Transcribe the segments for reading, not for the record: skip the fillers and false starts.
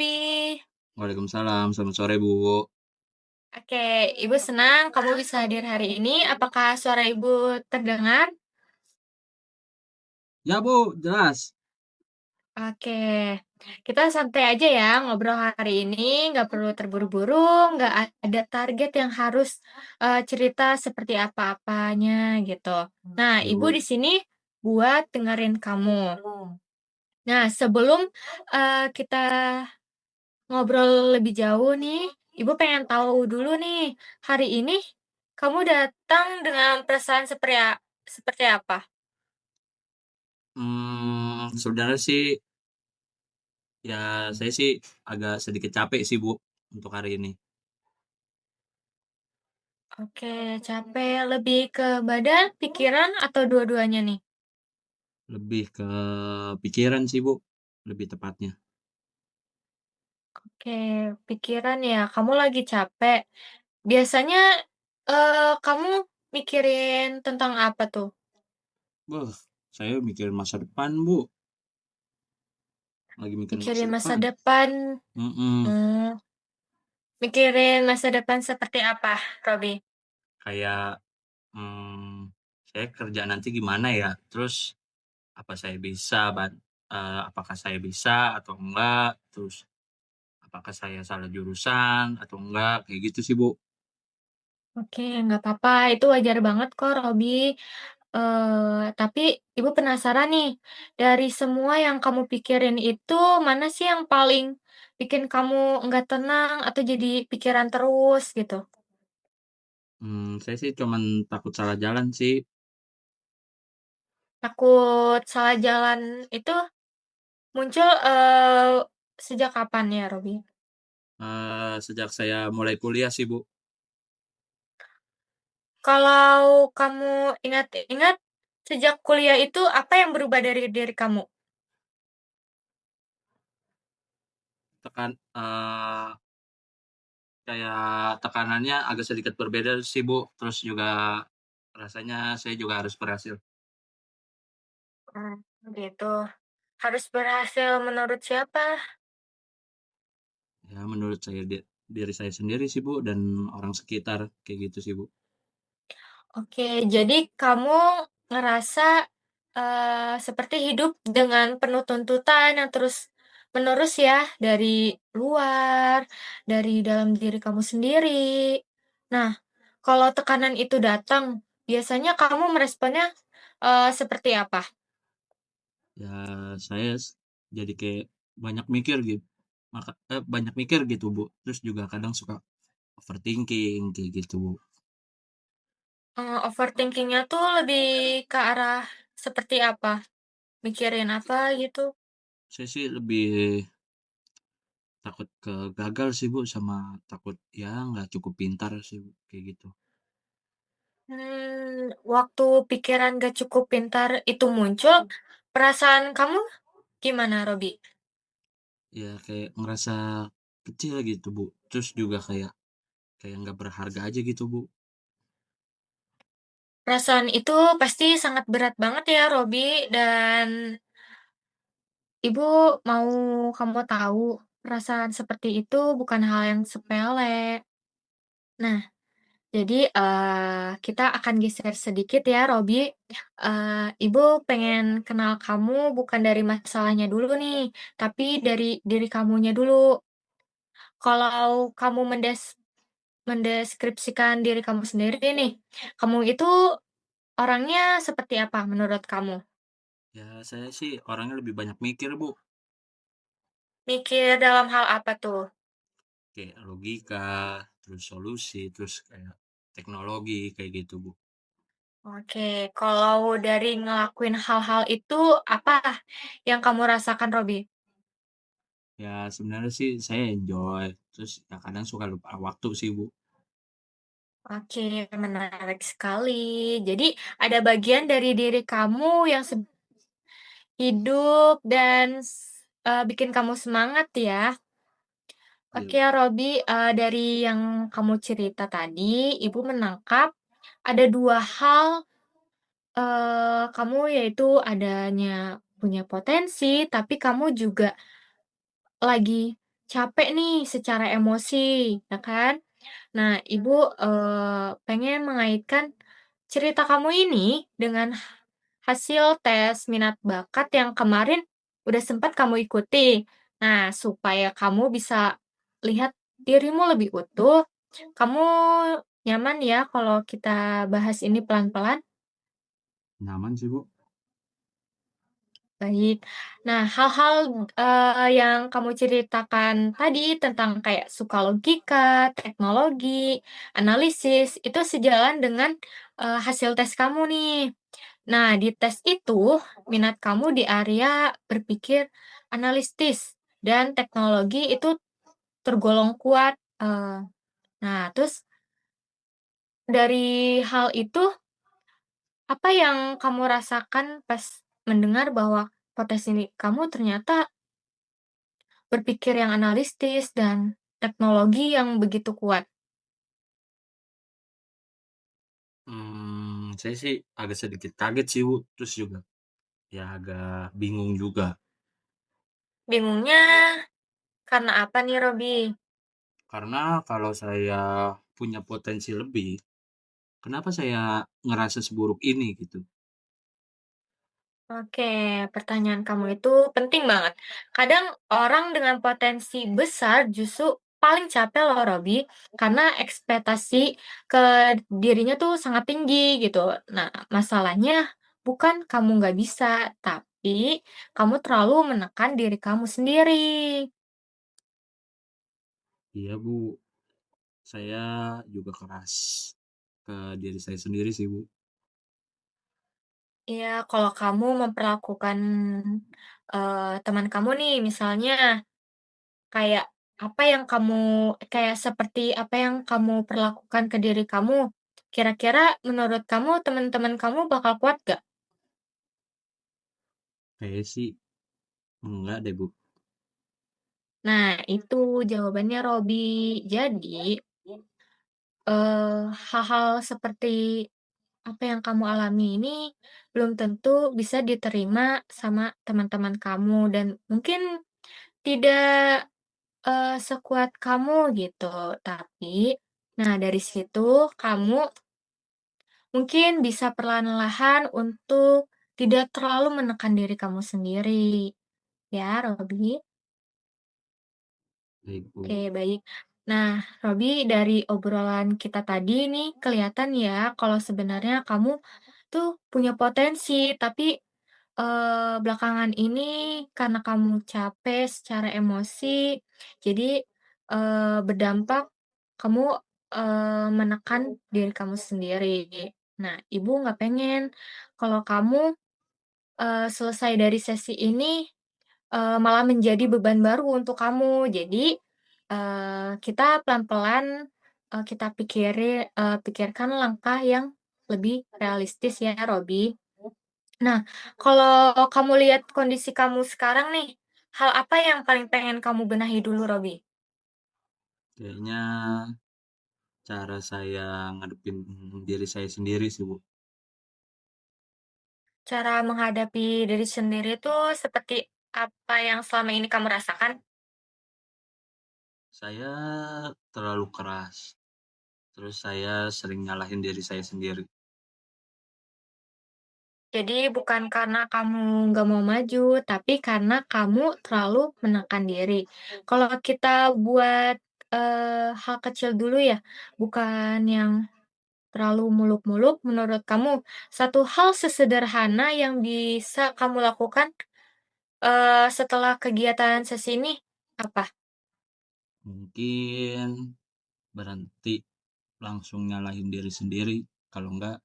Robi. Waalaikumsalam, selamat sore Bu. Oke, Ibu senang kamu bisa hadir hari ini. Apakah suara Ibu terdengar? Ya Bu, jelas. Oke, kita santai aja ya ngobrol hari ini, nggak perlu terburu-buru, nggak ada target yang harus cerita seperti apa-apanya gitu. Nah, Oke Ibu Bu. di sini buat dengerin kamu. Nah, sebelum kita ngobrol lebih jauh nih, Ibu pengen tahu dulu nih, hari ini kamu datang dengan perasaan seperti apa? Sebenarnya sih, ya saya sih agak sedikit capek sih Bu untuk hari ini. Oke, capek lebih ke badan, pikiran, atau dua-duanya nih? Lebih ke pikiran sih Bu, lebih tepatnya. Oke, pikiran ya, kamu lagi capek. Biasanya kamu mikirin tentang apa tuh? Wah, saya mikirin masa depan Bu, lagi mikirin masa Mikirin masa depan. depan, Mm-mm. hmm, mikirin masa depan seperti apa, Robi? Kayak hmm, saya kerja nanti gimana ya? Terus apa saya bisa, apakah saya bisa atau enggak? Terus apakah saya salah jurusan atau enggak, kayak gitu sih, Bu. Oke, nggak apa-apa, itu wajar banget kok, Robi. Tapi Ibu penasaran nih, dari semua yang kamu pikirin itu, mana sih yang paling bikin kamu nggak tenang atau jadi pikiran terus gitu? Saya sih cuman takut salah jalan sih, Takut salah jalan itu muncul, sejak kapan ya, Robi? sejak saya mulai kuliah sih, Bu. Kalau kamu ingat-ingat, sejak kuliah itu apa yang berubah dari diri kamu? Tekan kayak tekanannya agak sedikit berbeda sih, Bu, terus juga rasanya saya juga harus berhasil. Oh, gitu. Harus berhasil menurut siapa? Ya menurut saya diri saya sendiri sih, Bu, dan orang sekitar, kayak gitu sih, Bu. Oke, jadi kamu ngerasa, seperti hidup dengan penuh tuntutan yang terus-menerus ya, dari luar, dari dalam diri kamu sendiri. Nah, kalau tekanan itu datang, biasanya kamu meresponnya, seperti apa? Ya saya jadi kayak banyak mikir gitu, banyak mikir gitu, Bu, terus juga kadang suka overthinking, kayak gitu, Bu. Overthinking-nya tuh lebih ke arah seperti apa? Mikirin apa gitu? Saya sih lebih takut ke gagal sih, Bu, sama takut ya nggak cukup pintar sih, Bu, kayak gitu. Waktu pikiran gak cukup pintar itu muncul, perasaan kamu gimana, Robi? Ya kayak ngerasa kecil gitu, Bu. Terus juga kayak kayak nggak berharga aja gitu, Bu. Perasaan itu pasti sangat berat banget ya, Robi, dan Ibu mau kamu tahu, perasaan seperti itu bukan hal yang sepele. Nah, jadi, kita akan geser sedikit ya, Robi. Ibu pengen kenal kamu bukan dari masalahnya dulu nih, tapi dari diri kamunya dulu. Kalau kamu mendeskripsikan diri kamu sendiri nih, kamu itu orangnya seperti apa menurut kamu? Ya saya sih orangnya lebih banyak mikir, Bu. Mikir dalam hal apa tuh? Kayak logika, terus solusi, terus kayak teknologi, kayak gitu, Bu. Oke, kalau dari ngelakuin hal-hal itu, apa yang kamu rasakan, Robi? Ya sebenarnya sih saya enjoy, terus ya kadang suka lupa waktu sih, Bu. Oke, menarik sekali. Jadi, ada bagian dari diri kamu yang hidup dan bikin kamu semangat ya. Iya, Oke, Robi, dari yang kamu cerita tadi, Ibu menangkap ada 2 hal, kamu yaitu adanya punya potensi, tapi kamu juga lagi capek nih secara emosi, ya kan? Nah, Ibu, pengen mengaitkan cerita kamu ini dengan hasil tes minat bakat yang kemarin udah sempat kamu ikuti. Nah, supaya kamu bisa lihat dirimu lebih utuh, kamu nyaman ya kalau kita bahas ini pelan-pelan? Nyaman sih, Bu. Baik. Nah, hal-hal, yang kamu ceritakan tadi tentang kayak suka logika, teknologi, analisis, itu sejalan dengan, hasil tes kamu nih. Nah, di tes itu, minat kamu di area berpikir analitis dan teknologi itu tergolong kuat. Nah, terus dari hal itu, apa yang kamu rasakan pas mendengar bahwa potensi kamu ternyata berpikir yang analitis dan teknologi yang begitu kuat? Saya sih agak sedikit kaget sih, Bu, terus juga ya agak bingung juga. Bingungnya karena apa nih, Robi? Karena kalau saya punya potensi lebih, kenapa saya ngerasa seburuk ini gitu? Oke, pertanyaan kamu itu penting banget. Kadang orang dengan potensi besar justru paling capek loh, Robi, karena ekspektasi ke dirinya tuh sangat tinggi gitu. Nah, masalahnya bukan kamu nggak bisa, tapi kamu terlalu menekan diri kamu sendiri. Iya, Bu, saya juga keras ke diri saya sendiri sih, Bu. Iya, kalau kamu memperlakukan teman kamu nih, misalnya kayak kayak seperti apa yang kamu perlakukan ke diri kamu, kira-kira menurut kamu teman-teman kamu bakal kuat gak? Kayaknya sih enggak deh, Bu. Nah, itu jawabannya Robi. Jadi, hal-hal seperti apa yang kamu alami ini belum tentu bisa diterima sama teman-teman kamu dan mungkin tidak, sekuat kamu gitu. Tapi, nah dari situ kamu mungkin bisa perlahan-lahan untuk tidak terlalu menekan diri kamu sendiri, ya, Robi. Baik, Bu. Oke, baik. Nah, Robi, dari obrolan kita tadi nih kelihatan ya kalau sebenarnya kamu tuh punya potensi, tapi belakangan ini karena kamu capek secara emosi, jadi berdampak kamu menekan diri kamu sendiri. Nah, ibu nggak pengen kalau kamu selesai dari sesi ini malah menjadi beban baru untuk kamu. Jadi, kita pelan-pelan, pikirkan langkah yang lebih realistis ya, Robi. Nah, kalau kamu lihat kondisi kamu sekarang nih, hal apa yang paling pengen kamu benahi dulu, Robi? Kayaknya cara saya ngadepin diri saya sendiri sih, Bu. Cara menghadapi diri sendiri itu seperti apa yang selama ini kamu rasakan? Saya terlalu keras, terus saya sering nyalahin diri saya sendiri. Jadi bukan karena kamu nggak mau maju, tapi karena kamu terlalu menekan diri. Kalau kita buat, hal kecil dulu ya, bukan yang terlalu muluk-muluk, menurut kamu, satu hal sesederhana yang bisa kamu lakukan, setelah kegiatan sesi ini, apa? Mungkin berhenti langsung nyalahin diri sendiri, kalau enggak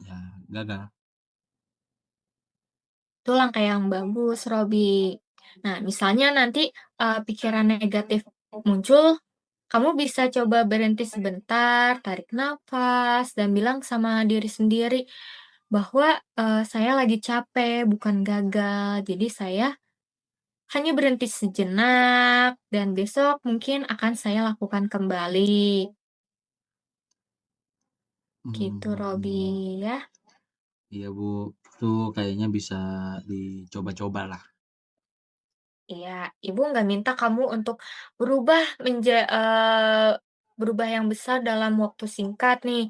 ya gagal. Itu langkah yang bagus, Robi. Nah, misalnya nanti, pikiran negatif muncul, kamu bisa coba berhenti sebentar, tarik nafas, dan bilang sama diri sendiri bahwa, "Saya lagi capek, bukan gagal. Jadi saya hanya berhenti sejenak dan besok mungkin akan saya lakukan kembali." Gitu, Mhm Robi, mhm. ya. Iya, Bu, itu kayaknya bisa dicoba-coba lah. Iya, Ibu nggak minta kamu untuk berubah berubah yang besar dalam waktu singkat nih.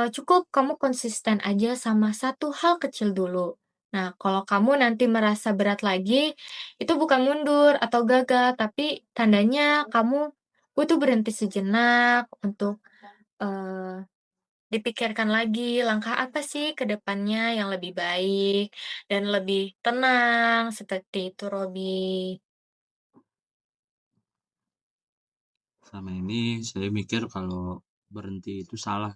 Cukup kamu konsisten aja sama satu hal kecil dulu. Nah, kalau kamu nanti merasa berat lagi, itu bukan mundur atau gagal, tapi tandanya kamu butuh berhenti sejenak untuk, eee, dipikirkan lagi langkah apa sih ke depannya yang lebih baik dan lebih tenang, seperti itu, Robi. Selama ini saya mikir kalau berhenti itu salah.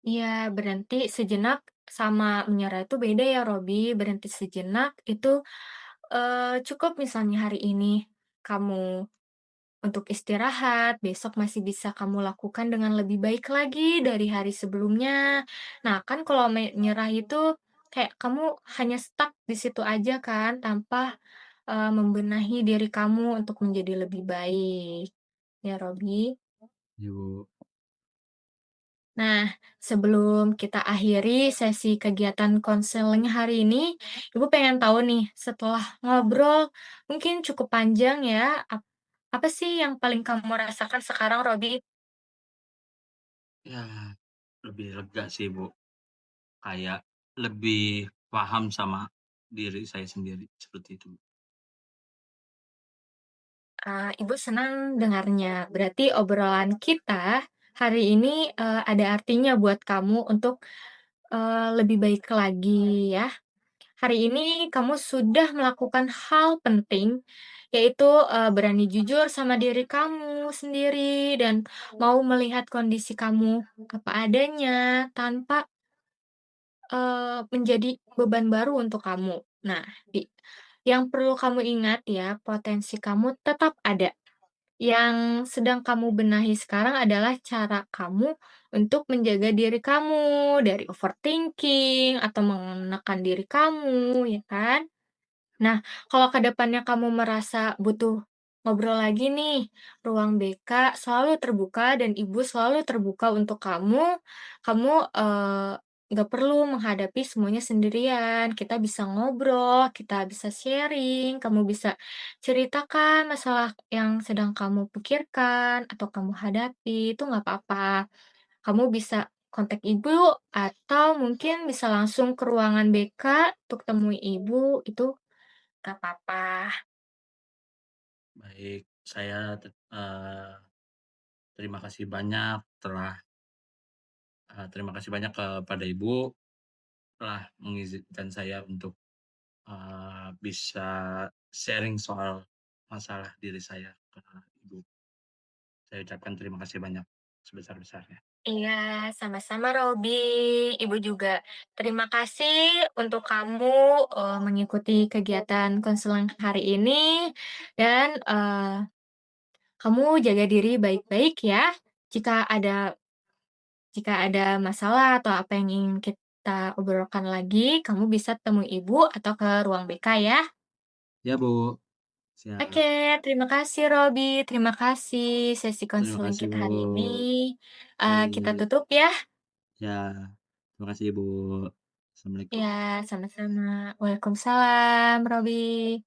Iya, berhenti sejenak sama menyerah itu beda ya, Robi. Berhenti sejenak itu, cukup misalnya hari ini kamu untuk istirahat, besok masih bisa kamu lakukan dengan lebih baik lagi dari hari sebelumnya. Nah, kan kalau menyerah itu kayak kamu hanya stuck di situ aja kan, tanpa, membenahi diri kamu untuk menjadi lebih baik. Ya, Robi. Ya, Bu. Nah, sebelum kita akhiri sesi kegiatan konseling hari ini, Ibu pengen tahu nih, setelah ngobrol mungkin cukup panjang ya, apa sih yang paling kamu rasakan sekarang, Robi? Ya, lebih lega sih, Bu. Kayak lebih paham sama diri saya sendiri, seperti itu. Ibu senang dengarnya. Berarti obrolan kita hari ini, ada artinya buat kamu untuk, lebih baik lagi ya. Hari ini kamu sudah melakukan hal penting, yaitu, berani jujur sama diri kamu sendiri dan mau melihat kondisi kamu apa adanya tanpa, menjadi beban baru untuk kamu. Nah, yang perlu kamu ingat ya, potensi kamu tetap ada. Yang sedang kamu benahi sekarang adalah cara kamu untuk menjaga diri kamu dari overthinking atau menekan diri kamu, ya kan? Nah, kalau ke depannya kamu merasa butuh ngobrol lagi nih, ruang BK selalu terbuka dan ibu selalu terbuka untuk kamu. Kamu nggak perlu menghadapi semuanya sendirian. Kita bisa ngobrol, kita bisa sharing, kamu bisa ceritakan masalah yang sedang kamu pikirkan atau kamu hadapi, itu nggak apa-apa. Kamu bisa kontak ibu atau mungkin bisa langsung ke ruangan BK untuk temui ibu, itu nggak apa-apa. Baik, saya terima kasih banyak terima kasih banyak kepada Ibu telah mengizinkan saya untuk, bisa sharing soal masalah diri saya ke Ibu. Saya ucapkan terima kasih banyak sebesar-besarnya. Iya, sama-sama Robi. Ibu juga terima kasih untuk kamu, mengikuti kegiatan konseling hari ini dan, kamu jaga diri baik-baik ya. Jika ada jika ada masalah atau apa yang ingin kita obrolkan lagi, kamu bisa temui ibu atau ke ruang BK ya. Ya, Bu, Oke, siap. terima kasih Robi, terima kasih sesi Terima konseling kasih, kita Bu. hari ini. Kita Baik, tutup ya. ya. Terima kasih, Ibu. Ya, Assalamualaikum. sama-sama. Waalaikumsalam, Robi.